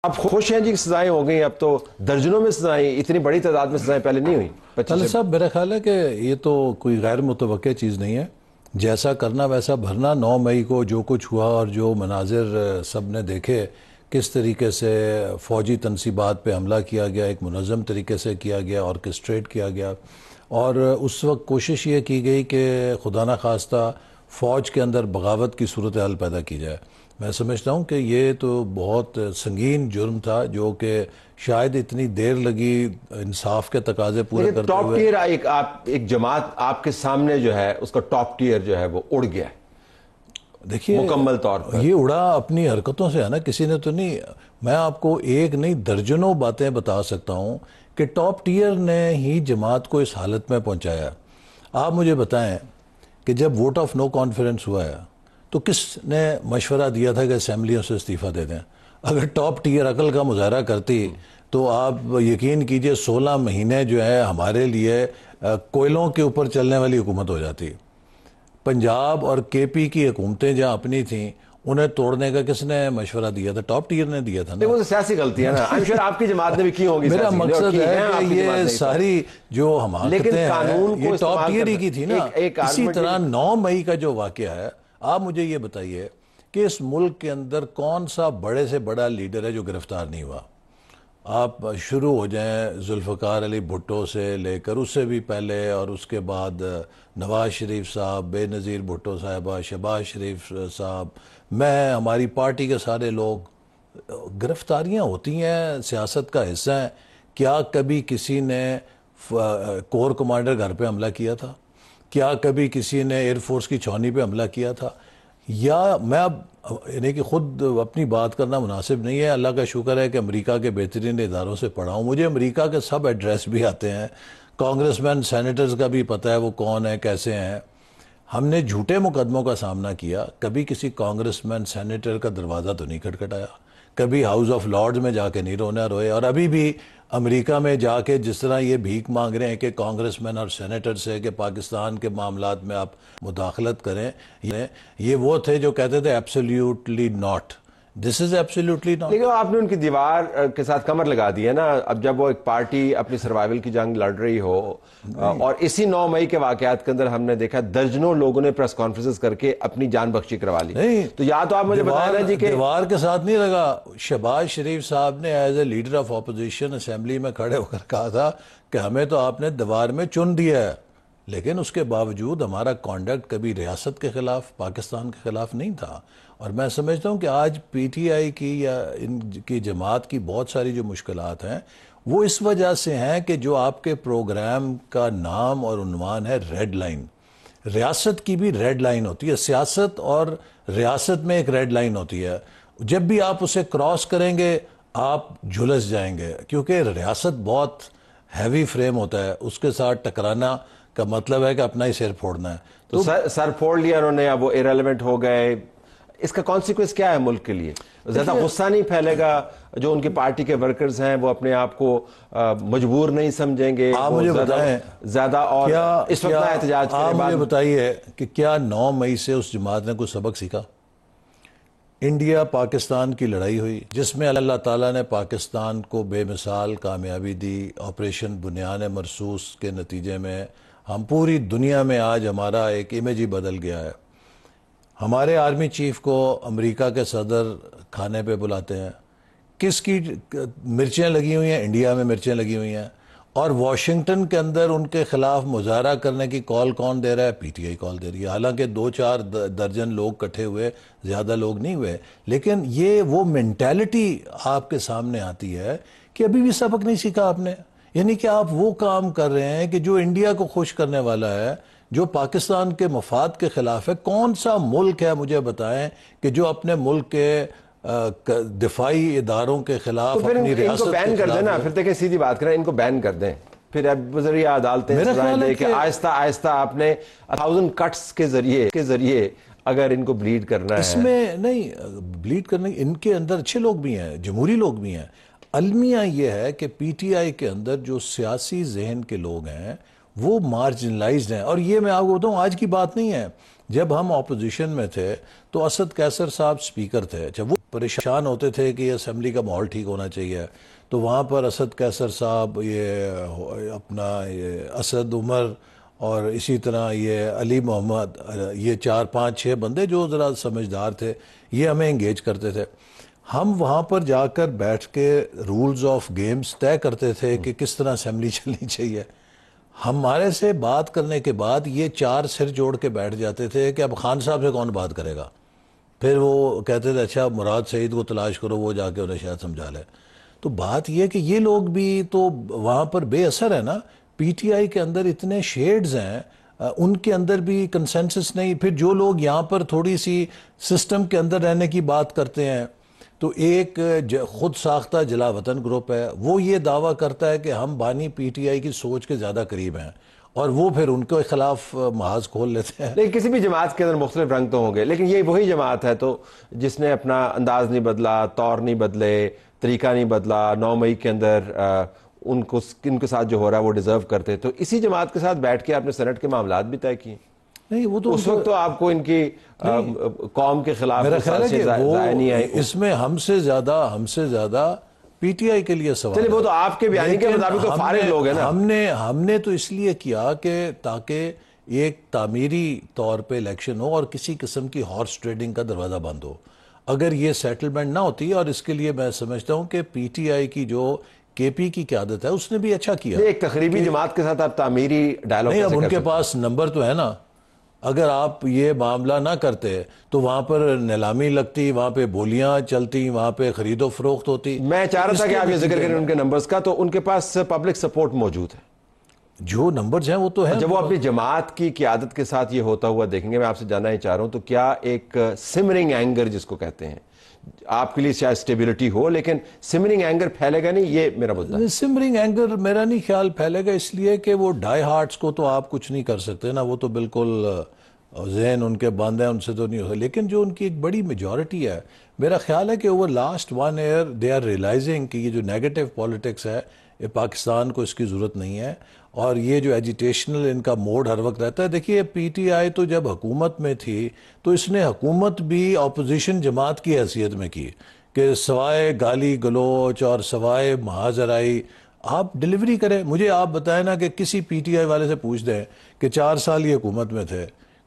آپ خوش ہیں جی کہ سزائیں ہو گئی؟ اب تو درجنوں میں سزائیں، اتنی بڑی تعداد میں سزائیں پہلے نہیں ہوئی. طالب صاحب میرا خیال ہے کہ یہ تو کوئی غیر متوقع چیز نہیں ہے. جیسا کرنا ویسا بھرنا. 9 مئی کو جو کچھ ہوا اور جو مناظر سب نے دیکھے، کس طریقے سے فوجی تنصیبات پہ حملہ کیا گیا، ایک منظم طریقے سے کیا گیا، آرکسٹریٹ کیا گیا، اور اس وقت کوشش یہ کی گئی کہ خدا نخواستہ فوج کے اندر بغاوت کی صورتحال پیدا کی جائے. میں سمجھتا ہوں کہ یہ تو بہت سنگین جرم تھا جو کہ شاید اتنی دیر لگی انصاف کے تقاضے پورے کرتے ٹاپ ہوئے. ٹیئر ایک جماعت آپ کے سامنے جو ہے اس کا ٹاپ ٹیئر جو ہے وہ اڑ گیا ہے دیکھیے مکمل طور پر. یہ اڑا اپنی حرکتوں سے ہے نا، کسی نے تو نہیں. میں آپ کو ایک نہیں درجنوں باتیں بتا سکتا ہوں کہ ٹاپ ٹیئر نے ہی جماعت کو اس حالت میں پہنچایا. آپ مجھے بتائیں کہ جب ووٹ آف نو کانفیڈنس ہوا ہے تو کس نے مشورہ دیا تھا کہ اسمبلیوں سے استعفیٰ دے دیں؟ اگر ٹاپ ٹیئر عقل کا مظاہرہ کرتی تو آپ یقین کیجئے 16 مہینے جو ہے ہمارے لیے کوئلوں کے اوپر چلنے والی حکومت ہو جاتی. پنجاب اور کے پی کی حکومتیں جہاں اپنی تھیں انہیں توڑنے کا کس نے مشورہ دیا تھا؟ ٹاپ ٹیئر نے دیا تھا نا. وہ تو سیاسی غلطی ہے نا. I'm sure آپ کی جماعت نے بھی کی ہوگی. میرا مقصد ہے کہ یہ ساری جو حماقتیں ہیں یہ ٹاپ ٹیئر ہی کی تھی نا. اسی طرح 9 مئی کا جو واقعہ ہے، آپ مجھے یہ بتائیے کہ اس ملک کے اندر کون سا بڑے سے بڑا لیڈر ہے جو گرفتار نہیں ہوا؟ آپ شروع ہو جائیں ذوالفقار علی بھٹو سے لے کر اس سے بھی پہلے، اور اس کے بعد نواز شریف صاحب، بے نظیر بھٹو صاحبہ، شہباز شریف صاحب، میں، ہماری پارٹی کے سارے لوگ. گرفتاریاں ہوتی ہیں، سیاست کا حصہ ہیں. کیا کبھی کسی نے کور کمانڈر گھر پہ حملہ کیا تھا؟ کیا کبھی کسی نے ایئر فورس کی چھاؤنی پہ حملہ کیا تھا؟ یا میں اب یعنی کہ خود اپنی بات کرنا مناسب نہیں ہے. اللہ کا شکر ہے کہ امریکہ کے بہترین اداروں سے پڑھا ہوں. مجھے امریکہ کے سب ایڈریس بھی آتے ہیں، کانگریس مین سینیٹرز کا بھی پتہ ہے وہ کون ہے، کیسے ہیں. ہم نے جھوٹے مقدموں کا سامنا کیا. کبھی کسی کانگریس مین سینیٹر کا دروازہ تو نہیں کھٹکھٹایا، کبھی ہاؤس آف لارڈز میں جا کے نہیں رونا روئے. اور ابھی بھی امریکہ میں جا کے جس طرح یہ بھیک مانگ رہے ہیں کہ کانگریس مین اور سینیٹر سے کہ پاکستان کے معاملات میں آپ مداخلت کریں، یہ وہ تھے جو کہتے تھے absolutely not. This is absolutely not. لیکن آپ نے ان کی دیوار کے ساتھ کمر لگا دی ہے نا. اب جب وہ ایک پارٹی اپنی سروائیول کی جنگ لڑ رہی ہو، اور اسی 9 مئی کے واقعات کے اندر ہم نے دیکھا درجنوں لوگوں نے پریس کانفرنسز کر کے اپنی جان بخشی کروا لی. تو یا تو آپ مجھے بتائیں نا جی کہ دیوار کے ساتھ نہیں لگا. شہباز شریف صاحب نے as a leader of opposition assembly میں کھڑے ہو کر کہا تھا کہ ہمیں تو آپ نے دیوار میں چن دیا ہے، لیکن اس کے باوجود ہمارا کانڈکٹ کبھی ریاست کے خلاف، پاکستان کے خلاف نہیں تھا. اور میں سمجھتا ہوں کہ آج پی ٹی آئی کی یا ان کی جماعت کی بہت ساری جو مشکلات ہیں وہ اس وجہ سے ہیں کہ جو آپ کے پروگرام کا نام اور عنوان ہے ریڈ لائن. ریاست کی بھی ریڈ لائن ہوتی ہے، سیاست اور ریاست میں ایک ریڈ لائن ہوتی ہے. جب بھی آپ اسے کراس کریں گے آپ جھلس جائیں گے، کیونکہ ریاست بہت ہیوی فریم ہوتا ہے. اس کے ساتھ ٹکرانا کا مطلب ہے کہ اپنا ہی سر پھوڑنا ہے. تو سر پھوڑ لیا انہوں نے، اب وہ ایرریلیونٹ ہو گئے. اس کا کانسیکوینس کیا ہے ملک کے لیے؟ زیادہ غصہ نہیں پھیلے گا؟ جو ان کی پارٹی کے ورکرز ہیں وہ اپنے آپ کو مجبور نہیں سمجھیں گے؟ آپ مجھے بتائیں زیادہ اور اس وقت احتجاج کے بعد آپ مجھے بتائیے کہ کیا 9 مئی سے اس جماعت نے کوئی سبق سیکھا؟ انڈیا پاکستان کی لڑائی ہوئی جس میں اللہ تعالیٰ نے پاکستان کو بے مثال کامیابی دی. آپریشن بنیان مرصوص کے نتیجے میں ہم پوری دنیا میں آج ہمارا ایک امیج ہی بدل گیا ہے. ہمارے آرمی چیف کو امریکہ کے صدر کھانے پہ بلاتے ہیں. کس کی مرچیں لگی ہوئی ہیں؟ انڈیا میں مرچیں لگی ہوئی ہیں. اور واشنگٹن کے اندر ان کے خلاف مظاہرہ کرنے کی کال کون دے رہا ہے؟ پی ٹی آئی کال دے رہی ہے. حالانکہ 2-4 درجن لوگ کٹھے ہوئے، زیادہ لوگ نہیں ہوئے. لیکن یہ وہ مینٹیلٹی آپ کے سامنے آتی ہے کہ ابھی بھی سبق نہیں سیکھا آپ نے. یعنی کہ آپ وہ کام کر رہے ہیں کہ جو انڈیا کو خوش کرنے والا ہے، جو پاکستان کے مفاد کے خلاف ہے. کون سا ملک ہے مجھے بتائیں کہ جو اپنے ملک کے دفاعی اداروں کے خلاف اپنی ریاست کو بین کر دیں نا. پھر دیکھیں سیدھی بات کریں، ان کو بین کر دیں. پھر اب ذریعہ عدالتیں سزائیں دے کہ آہستہ آہستہ آپ نے 1000 کٹس کے ذریعے اگر ان کو بلیڈ کرنا ہے. اس میں نہیں بلیڈ کرنے، ان کے اندر اچھے لوگ بھی ہیں، جمہوری لوگ بھی ہیں. المیہ یہ ہے کہ پی ٹی آئی کے اندر جو سیاسی ذہن کے لوگ ہیں وہ مارجنلائزڈ ہیں. اور یہ میں آپ کو بتاؤں آج کی بات نہیں ہے. جب ہم اپوزیشن میں تھے تو اسد قیصر صاحب سپیکر تھے. اچھا وہ پریشان ہوتے تھے کہ اسمبلی کا ماحول ٹھیک ہونا چاہیے، تو وہاں پر اسد قیصر صاحب، یہ اپنا یہ اسد عمر اور اسی طرح یہ علی محمد، یہ 4 5 6 بندے جو ذرا سمجھدار تھے، یہ ہمیں انگیج کرتے تھے. ہم وہاں پر جا کر بیٹھ کے رولز آف گیمز طے کرتے تھے کہ کس طرح اسمبلی چلنی چاہیے. ہمارے سے بات کرنے کے بعد یہ 4 سر جوڑ کے بیٹھ جاتے تھے کہ اب خان صاحب سے کون بات کرے گا. پھر وہ کہتے تھے اچھا مراد سعید کو تلاش کرو، وہ جا کے انہیں شاید سمجھا لے. تو بات یہ کہ یہ لوگ بھی تو وہاں پر بے اثر ہے نا. پی ٹی آئی کے اندر اتنے شیڈز ہیں، ان کے اندر بھی کنسنسس نہیں. پھر جو لوگ یہاں پر تھوڑی سی سسٹم کے اندر رہنے کی بات کرتے ہیں، تو ایک خود ساختہ جلا وطن گروپ ہے، وہ یہ دعویٰ کرتا ہے کہ ہم بانی پی ٹی آئی کی سوچ کے زیادہ قریب ہیں، اور وہ پھر ان کے خلاف محاذ کھول لیتے ہیں. لیکن کسی بھی جماعت کے اندر مختلف رنگ تو ہوں گے، لیکن یہ وہی جماعت ہے تو جس نے اپنا انداز نہیں بدلا، طور نہیں بدلے، طریقہ نہیں بدلا. 9 مئی کے اندر ان کے ساتھ جو ہو رہا ہے وہ ڈیزرو کرتے. تو اسی جماعت کے ساتھ بیٹھ کے آپ نے سینٹ کے معاملات بھی طے کیے. نہیں، وہ تو اس وقت تو آپ کو ان کی قوم کے خلاف میرا خیال ہے کہ وہ اس میں ہم سے زیادہ پی ٹی آئی کے لیے سوال. چلیے وہ تو آپ کے بیانی کے مطابق تو فارغ لوگ ہیں نا. ہم نے تو اس لیے کیا کہ تاکہ ایک تعمیری طور پہ الیکشن ہو اور کسی قسم کی ہارس ٹریڈنگ کا دروازہ بند ہو. اگر یہ سیٹلمنٹ نہ ہوتی، اور اس کے لیے میں سمجھتا ہوں کہ پی ٹی آئی کی جو کے پی کی قیادت ہے اس نے بھی اچھا کیا. ایک تقریبی جماعت کے ساتھ آپ تعمیری ڈائلاگ نہیں، اب ان کے پاس نمبر تو ہے نا. اگر آپ یہ معاملہ نہ کرتے تو وہاں پر نیلامی لگتی، وہاں پہ بولیاں چلتی، وہاں پہ خرید و فروخت ہوتی. میں چاہ رہا تھا کہ آپ یہ ذکر کریں ان کے نمبرز کا، تو ان کے پاس پبلک سپورٹ موجود ہے. جو نمبرز ہیں وہ تو ہیں. جب وہ اپنی جماعت کی قیادت کے ساتھ یہ ہوتا ہوا دیکھیں گے، میں آپ سے جاننا ہی چاہ رہا ہوں تو کیا ایک سمرنگ اینگر جس کو کہتے ہیں، آپ کے لیے شاید سٹیبلٹی ہو لیکن سمرنگ اینگر پھیلے گا نہیں، یہ میرا مدعا ہے. سمرنگ اینگر میرا نہیں خیال پھیلے گا، اس لیے کہ وہ ڈائی ہارٹس کو تو آپ کچھ نہیں کر سکتے نا. وہ تو بالکل ذہن ان کے بند ہیں، ان سے تو نہیں ہو سکتا. لیکن جو ان کی ایک بڑی میجورٹی ہے، میرا خیال ہے کہ over last 1 year they are realising کہ یہ جو نیگیٹو پالیٹکس ہے، یہ پاکستان کو اس کی ضرورت نہیں ہے. اور یہ جو ایجیٹیشنل ان کا موڈ ہر وقت رہتا ہے. دیکھیے پی ٹی آئی تو جب حکومت میں تھی تو اس نے حکومت بھی اپوزیشن جماعت کی حیثیت میں کی، کہ سوائے گالی گلوچ اور سوائے محاذ آرائی آپ ڈیلیوری کریں. مجھے آپ بتائیں نا کہ کسی پی ٹی آئی والے سے پوچھ دیں کہ 4 سال یہ حکومت میں تھے،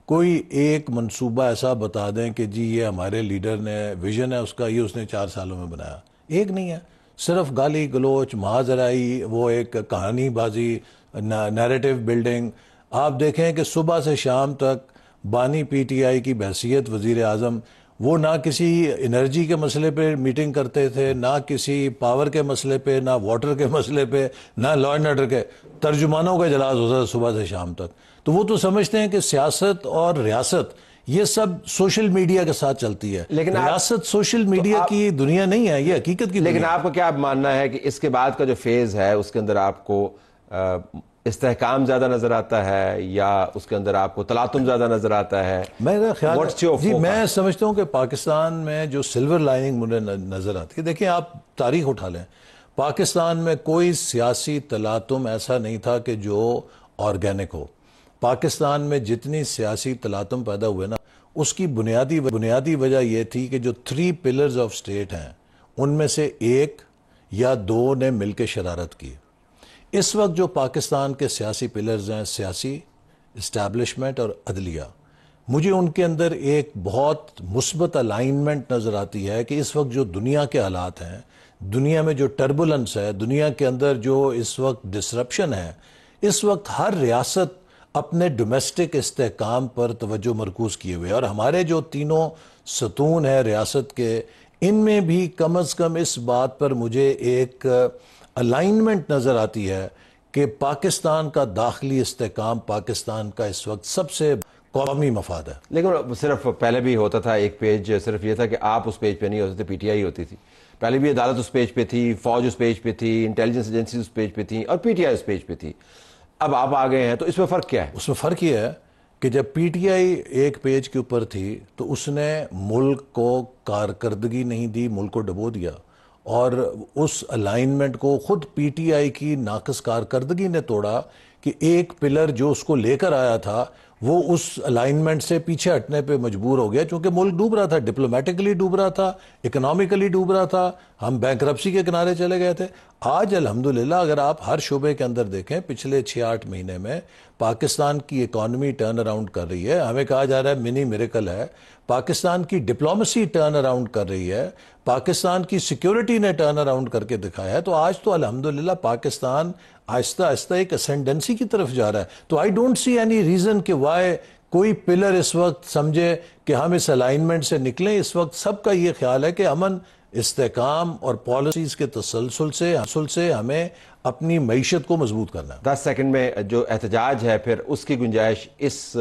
کوئی ایک منصوبہ ایسا بتا دیں کہ جی یہ ہمارے لیڈر نے ویژن ہے اس کا، یہ اس نے 4 سالوں میں بنایا. ایک نہیں ہے. صرف گالی گلوچ، محاذ آرائی، وہ ایک کہانی بازی، نیریٹو بلڈنگ. آپ دیکھیں کہ صبح سے شام تک بانی پی ٹی آئی کی بحیثیت وزیر اعظم، وہ نہ کسی انرجی کے مسئلے پہ میٹنگ کرتے تھے، نہ کسی پاور کے مسئلے پہ، نہ واٹر کے مسئلے پہ، نہ لا اینڈ آرڈر کے. ترجمانوں کا اجلاس ہوتا تھا صبح سے شام تک. تو وہ تو سمجھتے ہیں کہ سیاست اور ریاست یہ سب سوشل میڈیا کے ساتھ چلتی ہے، لیکن ریاست سوشل میڈیا کی دنیا نہیں ہے، یہ حقیقت کی. لیکن آپ کو کیا ماننا ہے کہ اس کے بعد کا جو فیز ہے اس کے اندر آپ کو استحکام زیادہ نظر آتا ہے یا اس کے اندر آپ کو تلاطم زیادہ نظر آتا ہے؟ میرا خیال جی میں سمجھتا ہوں کہ پاکستان میں جو سلور لائننگ مجھے نظر آتی ہے، دیکھیں آپ تاریخ اٹھا لیں، پاکستان میں کوئی سیاسی تلاطم ایسا نہیں تھا کہ جو آرگینک ہو. پاکستان میں جتنی سیاسی تلاطم پیدا ہوئے نا، اس کی بنیادی وجہ یہ تھی کہ جو 3 پلرز آف سٹیٹ ہیں ان میں سے 1 یا 2 نے مل کے شرارت کی. اس وقت جو پاکستان کے سیاسی پلرز ہیں، سیاسی اسٹیبلشمنٹ اور عدلیہ، مجھے ان کے اندر ایک بہت مثبت الائنمنٹ نظر آتی ہے کہ اس وقت جو دنیا کے حالات ہیں، دنیا میں جو ٹربولنس ہے، دنیا کے اندر جو اس وقت ڈسرپشن ہے، اس وقت ہر ریاست اپنے ڈومیسٹک استحکام پر توجہ مرکوز کیے ہوئے. اور ہمارے جو 3 ستون ہیں ریاست کے، ان میں بھی کم از کم اس بات پر مجھے ایک الائنمنٹ نظر آتی ہے کہ پاکستان کا داخلی استحکام پاکستان کا اس وقت سب سے قومی مفاد ہے. لیکن صرف پہلے بھی ہوتا تھا ایک پیج، صرف یہ تھا کہ آپ اس پیج پہ نہیں ہوتے تھے، پی ٹی آئی ہوتی تھی. پہلے بھی عدالت اس پیج پہ تھی، فوج اس پیج پہ تھی، انٹیلیجنس ایجنسیز اس پیج پہ تھیں، اور P T I us page پہ تھی. اب آپ آ گئے ہیں تو اس میں فرق کیا ہے؟ اس میں فرق یہ ہے کہ جب پی ٹی آئی ایک پیج کے اوپر تھی تو اس نے ملک کو کارکردگی نہیں دی، ملک کو ڈبو دیا. اور اس الائنمنٹ کو خود پی ٹی آئی کی ناقص کارکردگی نے توڑا کہ ایک پلر جو اس کو لے کر آیا تھا وہ اس الائنمنٹ سے پیچھے ہٹنے پہ مجبور ہو گیا، چونکہ ملک ڈوب رہا تھا، ڈپلومیٹکلی ڈوب رہا تھا، اکنامکلی ڈوب رہا تھا، ہم بینکرپسی کے کنارے چلے گئے تھے۔ آج الحمدللہ اگر آپ ہر شعبے کے اندر دیکھیں، پچھلے 6-8 مہینے میں پاکستان کی اکانومی ٹرن اراؤنڈ کر رہی ہے، ہمیں کہا جا رہا ہے منی میریکل ہے، پاکستان کی ڈپلومیسی ٹرن اراؤنڈ کر رہی ہے، پاکستان کی سیکیورٹی نے ٹرن اراؤنڈ کر کے دکھایا ہے۔ تو آج تو الحمدللہ پاکستان آہستہ آہستہ ایک اسینڈنسی کی طرف جا رہا ہے۔ تو I don't see any reason کہ وائی کوئی پلر اس وقت سمجھے کہ ہم اس الائنمنٹ سے نکلیں۔ اس وقت سب کا یہ خیال ہے کہ امن، استحکام اور پالیسیز کے تسلسل سے ہمیں اپنی معیشت کو مضبوط کرنا ہے۔ 10 سیکنڈ میں جو احتجاج ہے پھر اس کی گنجائش اس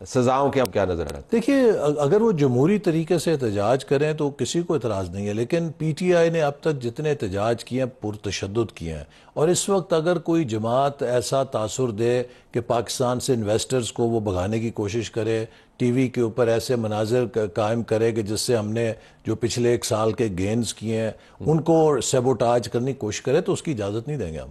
سزاؤں کے کیا نظر آتا ہے؟ دیکھیے، اگر وہ جمہوری طریقے سے احتجاج کریں تو کسی کو اعتراض نہیں ہے، لیکن پی ٹی آئی نے اب تک جتنے احتجاج کیے ہیں پرتشدد کیے ہیں، اور اس وقت اگر کوئی جماعت ایسا تاثر دے کہ پاکستان سے انویسٹرز کو وہ بھگانے کی کوشش کرے، ٹی وی کے اوپر ایسے مناظر قائم کرے کہ جس سے ہم نے جو پچھلے 1 سال کے گینز کیے ہیں ان کو سیبوٹاج کرنے کی کوشش کرے، تو اس کی اجازت نہیں دیں گے ہم۔